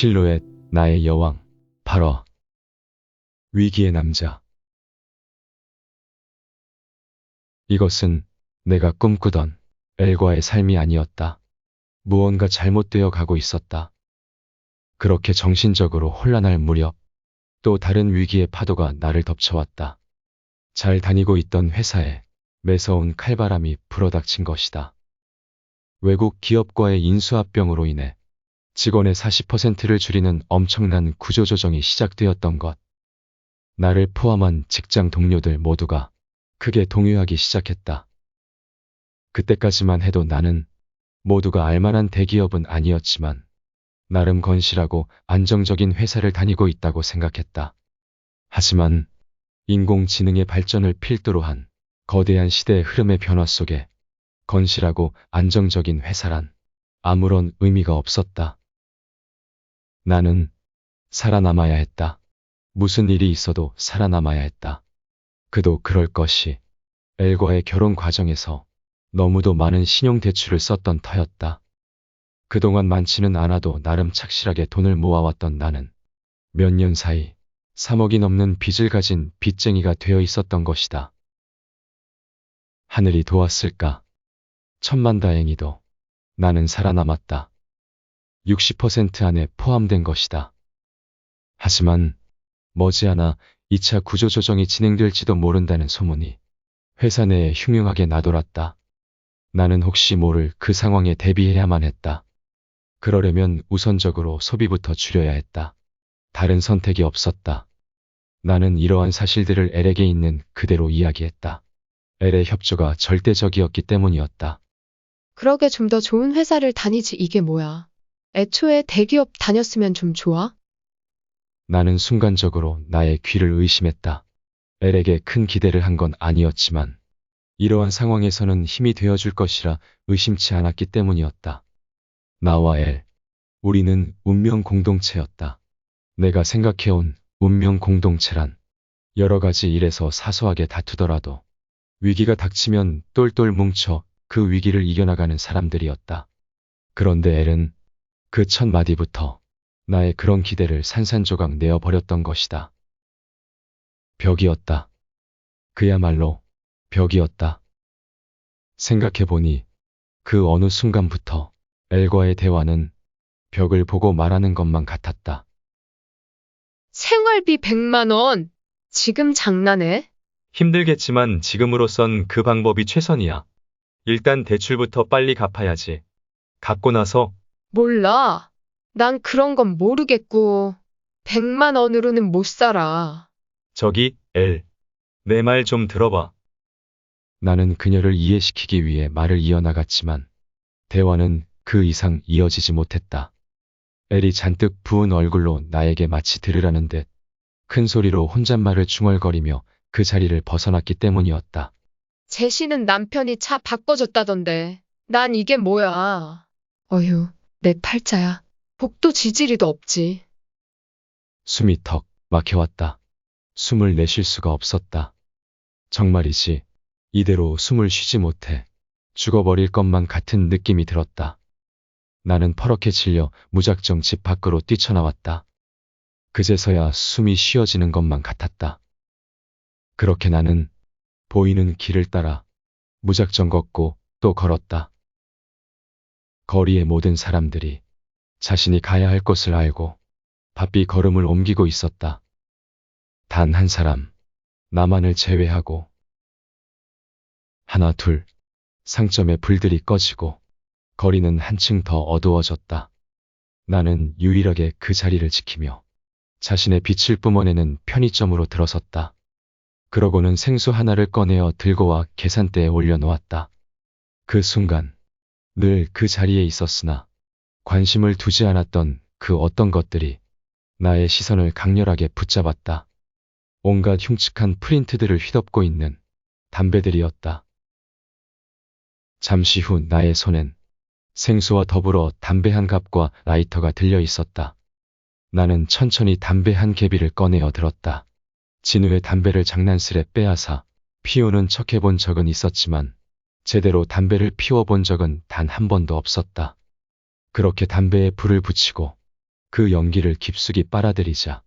실루엣, 나의 여왕, 8화. 위기의 남자. 이것은 내가 꿈꾸던 엘과의 삶이 아니었다. 무언가 잘못되어 가고 있었다. 그렇게 정신적으로 혼란할 무렵, 또 다른 위기의 파도가 나를 덮쳐왔다. 잘 다니고 있던 회사에 매서운 칼바람이 불어닥친 것이다. 외국 기업과의 인수합병으로 인해 직원의 40%를 줄이는 엄청난 구조조정이 시작되었던 것. 나를 포함한 직장 동료들 모두가 크게 동요하기 시작했다. 그때까지만 해도 나는 모두가 알만한 대기업은 아니었지만 나름 건실하고 안정적인 회사를 다니고 있다고 생각했다. 하지만 인공지능의 발전을 필두로 한 거대한 시대의 흐름의 변화 속에 건실하고 안정적인 회사란 아무런 의미가 없었다. 나는 살아남아야 했다. 무슨 일이 있어도 살아남아야 했다. 그도 그럴 것이 엘과의 결혼 과정에서 너무도 많은 신용대출을 썼던 터였다. 그동안 많지는 않아도 나름 착실하게 돈을 모아왔던 나는 몇 년 사이 3억이 넘는 빚을 가진 빚쟁이가 되어 있었던 것이다. 하늘이 도왔을까? 천만다행히도 나는 살아남았다. 60% 안에 포함된 것이다. 하지만 머지않아 2차 구조조정이 진행될지도 모른다는 소문이 회사 내에 흉흉하게 나돌았다. 나는 혹시 모를 그 상황에 대비해야만 했다. 그러려면 우선적으로 소비부터 줄여야 했다. 다른 선택이 없었다. 나는 이러한 사실들을 엘에게 있는 그대로 이야기했다. 엘의 협조가 절대적이었기 때문이었다. 그러게 좀 더 좋은 회사를 다니지 이게 뭐야. 애초에 대기업 다녔으면 좀 좋아? 나는 순간적으로 나의 귀를 의심했다. 엘에게 큰 기대를 한 건 아니었지만 이러한 상황에서는 힘이 되어줄 것이라 의심치 않았기 때문이었다. 나와 엘, 우리는 운명 공동체였다. 내가 생각해온 운명 공동체란 여러 가지 일에서 사소하게 다투더라도 위기가 닥치면 똘똘 뭉쳐 그 위기를 이겨나가는 사람들이었다. 그런데 엘은 그 첫 마디부터 나의 그런 기대를 산산조각 내어버렸던 것이다. 벽이었다. 그야말로 벽이었다. 생각해보니 그 어느 순간부터 엘과의 대화는 벽을 보고 말하는 것만 같았다. 생활비 100만 원. 지금 장난해? 힘들겠지만 지금으로선 그 방법이 최선이야. 일단 대출부터 빨리 갚아야지. 갚고 나서 몰라. 난 그런 건 모르겠고. 100만 원으로는 못 살아. 저기, 엘. 내 말 좀 들어봐. 나는 그녀를 이해시키기 위해 말을 이어나갔지만 대화는 그 이상 이어지지 못했다. 엘이 잔뜩 부은 얼굴로 나에게 마치 들으라는 듯 큰 소리로 혼잣말을 중얼거리며 그 자리를 벗어났기 때문이었다. 제시는 남편이 차 바꿔줬다던데. 난 이게 뭐야. 어휴, 내 팔자야. 복도 지지리도 없지. 숨이 턱 막혀왔다. 숨을 내쉴 수가 없었다. 정말이지. 이대로 숨을 쉬지 못해 죽어버릴 것만 같은 느낌이 들었다. 나는 퍼렇게 질려 무작정 집 밖으로 뛰쳐나왔다. 그제서야 숨이 쉬어지는 것만 같았다. 그렇게 나는 보이는 길을 따라 무작정 걷고 또 걸었다. 거리의 모든 사람들이 자신이 가야 할 곳을 알고 바삐 걸음을 옮기고 있었다. 단 한 사람, 나만을 제외하고. 하나 둘, 상점의 불들이 꺼지고 거리는 한층 더 어두워졌다. 나는 유일하게 그 자리를 지키며 자신의 빛을 뿜어내는 편의점으로 들어섰다. 그러고는 생수 하나를 꺼내어 들고 와 계산대에 올려놓았다. 그 순간 늘 그 자리에 있었으나 관심을 두지 않았던 그 어떤 것들이 나의 시선을 강렬하게 붙잡았다. 온갖 흉측한 프린트들을 휘덮고 있는 담배들이었다. 잠시 후 나의 손엔 생수와 더불어 담배 한 갑과 라이터가 들려 있었다. 나는 천천히 담배 한 개비를 꺼내어 들었다. 진우의 담배를 장난스레 빼앗아 피우는 척 해본 적은 있었지만 제대로 담배를 피워본 적은 단 한 번도 없었다. 그렇게 담배에 불을 붙이고 그 연기를 깊숙이 빨아들이자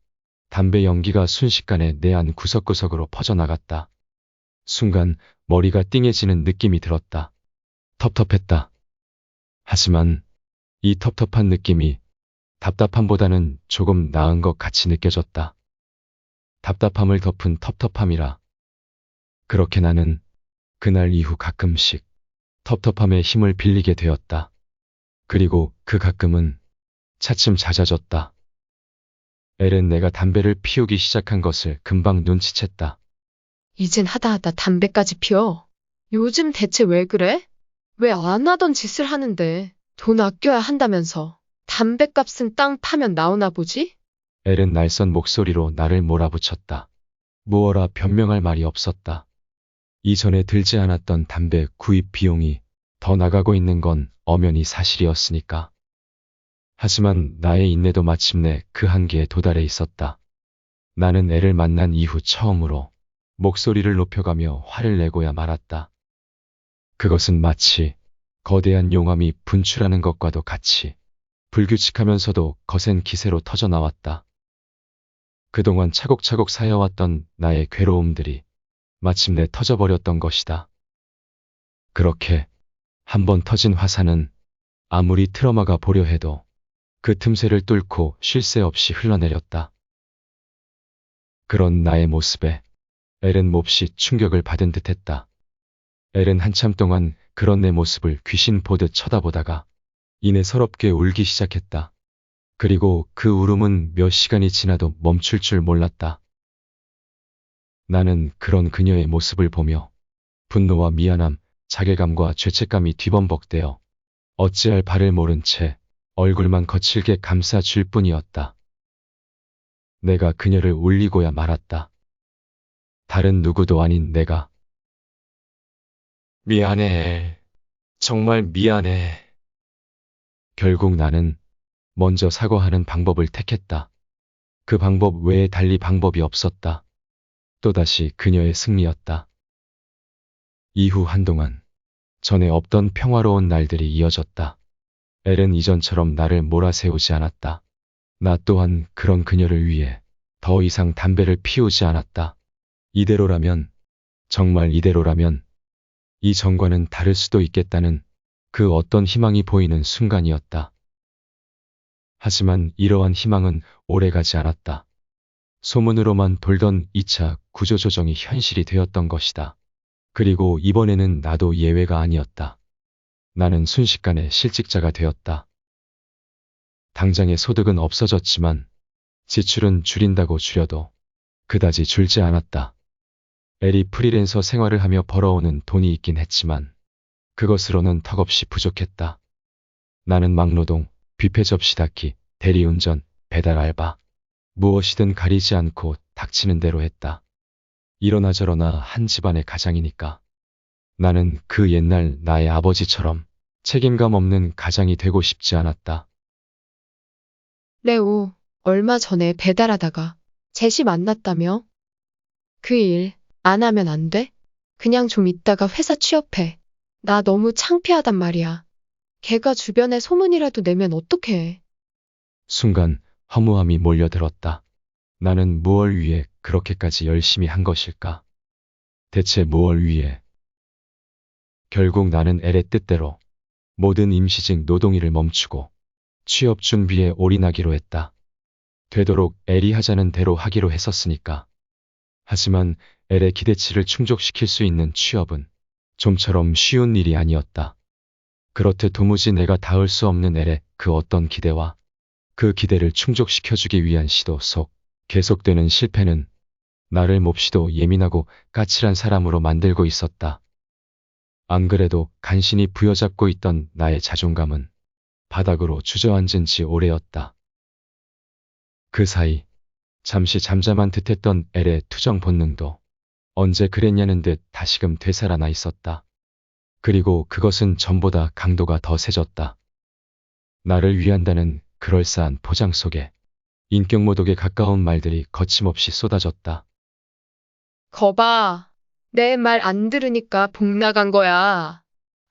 담배 연기가 순식간에 내 안 구석구석으로 퍼져나갔다. 순간 머리가 띵해지는 느낌이 들었다. 텁텁했다. 하지만 이 텁텁한 느낌이 답답함보다는 조금 나은 것 같이 느껴졌다. 답답함을 덮은 텁텁함이라. 그렇게 나는 그날 이후 가끔씩 텁텁함에 힘을 빌리게 되었다. 그리고 그 가끔은 차츰 잦아졌다. 엘은 내가 담배를 피우기 시작한 것을 금방 눈치챘다. 이젠 하다 담배까지 피워. 요즘 대체 왜 그래? 왜 안 하던 짓을 하는데 돈 아껴야 한다면서. 담배값은 땅 파면 나오나 보지? 엘은 날선 목소리로 나를 몰아붙였다. 무어라 변명할 말이 없었다. 이전에 들지 않았던 담배 구입 비용이 더 나가고 있는 건 엄연히 사실이었으니까. 하지만 나의 인내도 마침내 그 한계에 도달해 있었다. 나는 애를 만난 이후 처음으로 목소리를 높여가며 화를 내고야 말았다. 그것은 마치 거대한 용암이 분출하는 것과도 같이 불규칙하면서도 거센 기세로 터져 나왔다. 그동안 차곡차곡 쌓여왔던 나의 괴로움들이 마침내 터져버렸던 것이다. 그렇게 한 번 터진 화산은 아무리 트러마가 보려 해도 그 틈새를 뚫고 쉴 새 없이 흘러내렸다. 그런 나의 모습에 엘은 몹시 충격을 받은 듯했다. 엘은 한참 동안 그런 내 모습을 귀신 보듯 쳐다보다가 이내 서럽게 울기 시작했다. 그리고 그 울음은 몇 시간이 지나도 멈출 줄 몰랐다. 나는 그런 그녀의 모습을 보며 분노와 미안함, 자괴감과 죄책감이 뒤범벅되어 어찌할 바를 모른 채 얼굴만 거칠게 감싸줄 뿐이었다. 내가 그녀를 울리고야 말았다. 다른 누구도 아닌 내가. 미안해, 엘. 정말 미안해. 결국 나는 먼저 사과하는 방법을 택했다. 그 방법 외에 달리 방법이 없었다. 또다시 그녀의 승리였다. 이후 한동안 전에 없던 평화로운 날들이 이어졌다. 엘은 이전처럼 나를 몰아세우지 않았다. 나 또한 그런 그녀를 위해 더 이상 담배를 피우지 않았다. 이대로라면, 정말 이대로라면 이 전과는 다를 수도 있겠다는 그 어떤 희망이 보이는 순간이었다. 하지만 이러한 희망은 오래가지 않았다. 소문으로만 돌던 2차 구조조정이 현실이 되었던 것이다. 그리고 이번에는 나도 예외가 아니었다. 나는 순식간에 실직자가 되었다. 당장의 소득은 없어졌지만 지출은 줄인다고 줄여도 그다지 줄지 않았다. 엘이 프리랜서 생활을 하며 벌어오는 돈이 있긴 했지만 그것으로는 턱없이 부족했다. 나는 막노동, 뷔페 접시 닦기, 대리운전, 배달 알바, 무엇이든 가리지 않고 닥치는 대로 했다. 이러나 저러나 한 집안의 가장이니까. 나는 그 옛날 나의 아버지처럼 책임감 없는 가장이 되고 싶지 않았다. 레오, 얼마 전에 배달하다가 제시 만났다며? 그 일 안 하면 안 돼? 그냥 좀 있다가 회사 취업해. 나 너무 창피하단 말이야. 걔가 주변에 소문이라도 내면 어떡해. 순간 허무함이 몰려들었다. 나는 무얼 위해 그렇게까지 열심히 한 것일까? 대체 무얼 위해? 결국 나는 엘의 뜻대로 모든 임시직 노동일을 멈추고 취업 준비에 올인하기로 했다. 되도록 엘이 하자는 대로 하기로 했었으니까. 하지만 엘의 기대치를 충족시킬 수 있는 취업은 좀처럼 쉬운 일이 아니었다. 그렇듯 도무지 내가 닿을 수 없는 엘의 그 어떤 기대와 그 기대를 충족시켜주기 위한 시도 속 계속되는 실패는 나를 몹시도 예민하고 까칠한 사람으로 만들고 있었다. 안 그래도 간신히 부여잡고 있던 나의 자존감은 바닥으로 주저앉은 지 오래였다. 그 사이 잠시 잠잠한 듯했던 엘의 투정 본능도 언제 그랬냐는 듯 다시금 되살아나 있었다. 그리고 그것은 전보다 강도가 더 세졌다. 나를 위한다는 그럴싸한 포장 속에 인격모독에 가까운 말들이 거침없이 쏟아졌다. 거봐. 내 말 안 들으니까 복 나간 거야.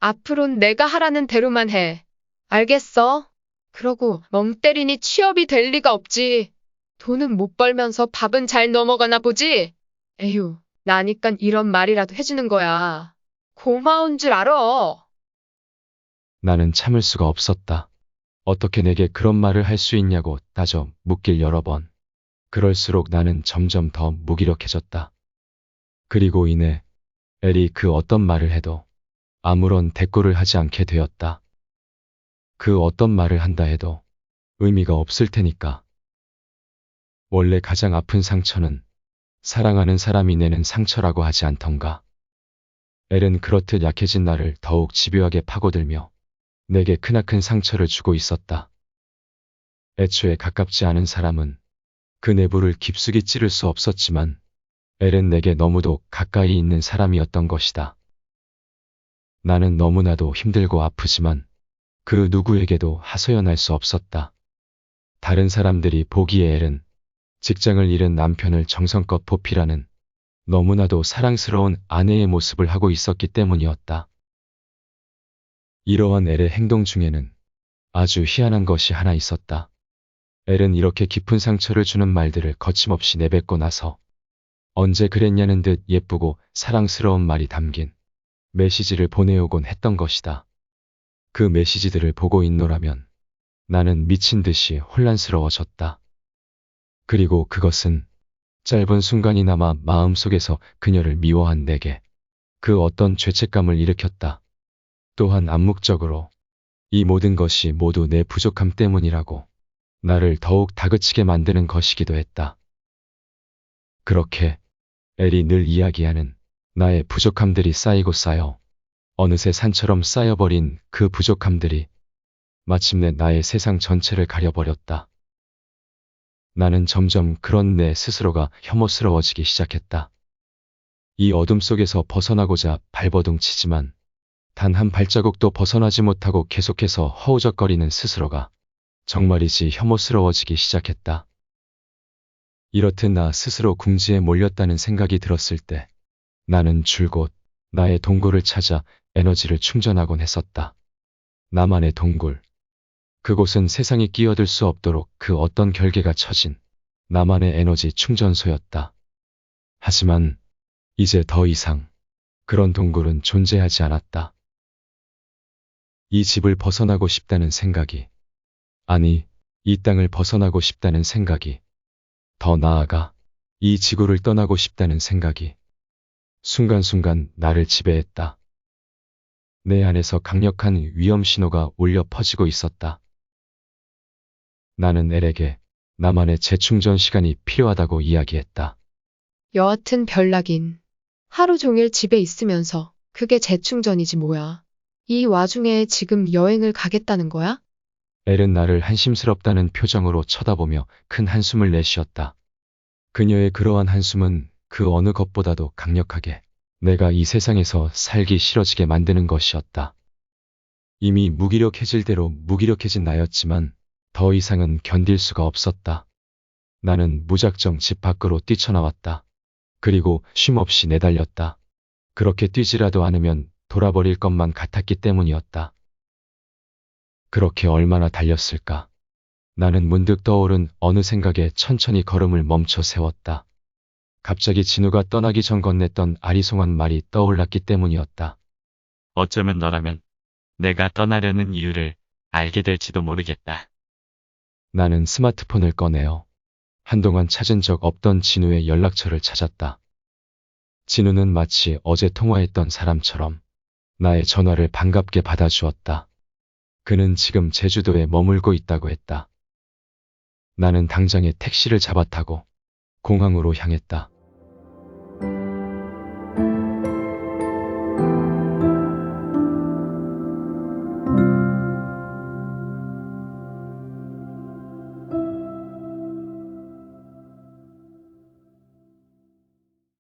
앞으론 내가 하라는 대로만 해. 알겠어? 그러고 멍 때리니 취업이 될 리가 없지. 돈은 못 벌면서 밥은 잘 넘어가나 보지? 에휴, 나니깐 이런 말이라도 해주는 거야. 고마운 줄 알아. 나는 참을 수가 없었다. 어떻게 내게 그런 말을 할 수 있냐고 따져 묻길 여러 번. 그럴수록 나는 점점 더 무기력해졌다. 그리고 이내 엘이 그 어떤 말을 해도 아무런 대꾸를 하지 않게 되었다. 그 어떤 말을 한다 해도 의미가 없을 테니까. 원래 가장 아픈 상처는 사랑하는 사람이 내는 상처라고 하지 않던가. 엘은 그렇듯 약해진 나를 더욱 집요하게 파고들며 내게 크나큰 상처를 주고 있었다. 애초에 가깝지 않은 사람은 그 내부를 깊숙이 찌를 수 없었지만 엘은 내게 너무도 가까이 있는 사람이었던 것이다. 나는 너무나도 힘들고 아프지만 그 누구에게도 하소연할 수 없었다. 다른 사람들이 보기에 엘은 직장을 잃은 남편을 정성껏 보필하는 너무나도 사랑스러운 아내의 모습을 하고 있었기 때문이었다. 이러한 엘의 행동 중에는 아주 희한한 것이 하나 있었다. 엘은 이렇게 깊은 상처를 주는 말들을 거침없이 내뱉고 나서 언제 그랬냐는 듯 예쁘고 사랑스러운 말이 담긴 메시지를 보내오곤 했던 것이다. 그 메시지들을 보고 있노라면 나는 미친 듯이 혼란스러워졌다. 그리고 그것은 짧은 순간이나마 마음속에서 그녀를 미워한 내게 그 어떤 죄책감을 일으켰다. 또한 암묵적으로 이 모든 것이 모두 내 부족함 때문이라고 나를 더욱 다그치게 만드는 것이기도 했다. 그렇게 엘이 늘 이야기하는 나의 부족함들이 쌓이고 쌓여 어느새 산처럼 쌓여버린 그 부족함들이 마침내 나의 세상 전체를 가려버렸다. 나는 점점 그런 내 스스로가 혐오스러워지기 시작했다. 이 어둠 속에서 벗어나고자 발버둥 치지만 단 한 발자국도 벗어나지 못하고 계속해서 허우적거리는 스스로가 정말이지 혐오스러워지기 시작했다. 이렇듯 나 스스로 궁지에 몰렸다는 생각이 들었을 때 나는 줄곧 나의 동굴을 찾아 에너지를 충전하곤 했었다. 나만의 동굴. 그곳은 세상이 끼어들 수 없도록 그 어떤 결계가 쳐진 나만의 에너지 충전소였다. 하지만 이제 더 이상 그런 동굴은 존재하지 않았다. 이 집을 벗어나고 싶다는 생각이, 아니, 이 땅을 벗어나고 싶다는 생각이, 더 나아가 이 지구를 떠나고 싶다는 생각이 순간순간 나를 지배했다. 내 안에서 강력한 위험 신호가 울려 퍼지고 있었다. 나는 엘에게 나만의 재충전 시간이 필요하다고 이야기했다. 여하튼 별나긴. 하루 종일 집에 있으면서 그게 재충전이지 뭐야. 이 와중에 지금 여행을 가겠다는 거야? 엘은 나를 한심스럽다는 표정으로 쳐다보며 큰 한숨을 내쉬었다. 그녀의 그러한 한숨은 그 어느 것보다도 강력하게 내가 이 세상에서 살기 싫어지게 만드는 것이었다. 이미 무기력해질 대로 무기력해진 나였지만 더 이상은 견딜 수가 없었다. 나는 무작정 집 밖으로 뛰쳐나왔다. 그리고 쉼없이 내달렸다. 그렇게 뛰지라도 않으면 돌아버릴 것만 같았기 때문이었다. 그렇게 얼마나 달렸을까? 나는 문득 떠오른 어느 생각에 천천히 걸음을 멈춰 세웠다. 갑자기 진우가 떠나기 전 건넸던 아리송한 말이 떠올랐기 때문이었다. 어쩌면 너라면 내가 떠나려는 이유를 알게 될지도 모르겠다. 나는 스마트폰을 꺼내어 한동안 찾은 적 없던 진우의 연락처를 찾았다. 진우는 마치 어제 통화했던 사람처럼 나의 전화를 반갑게 받아주었다. 그는 지금 제주도에 머물고 있다고 했다. 나는 당장에 택시를 잡아 타고 공항으로 향했다.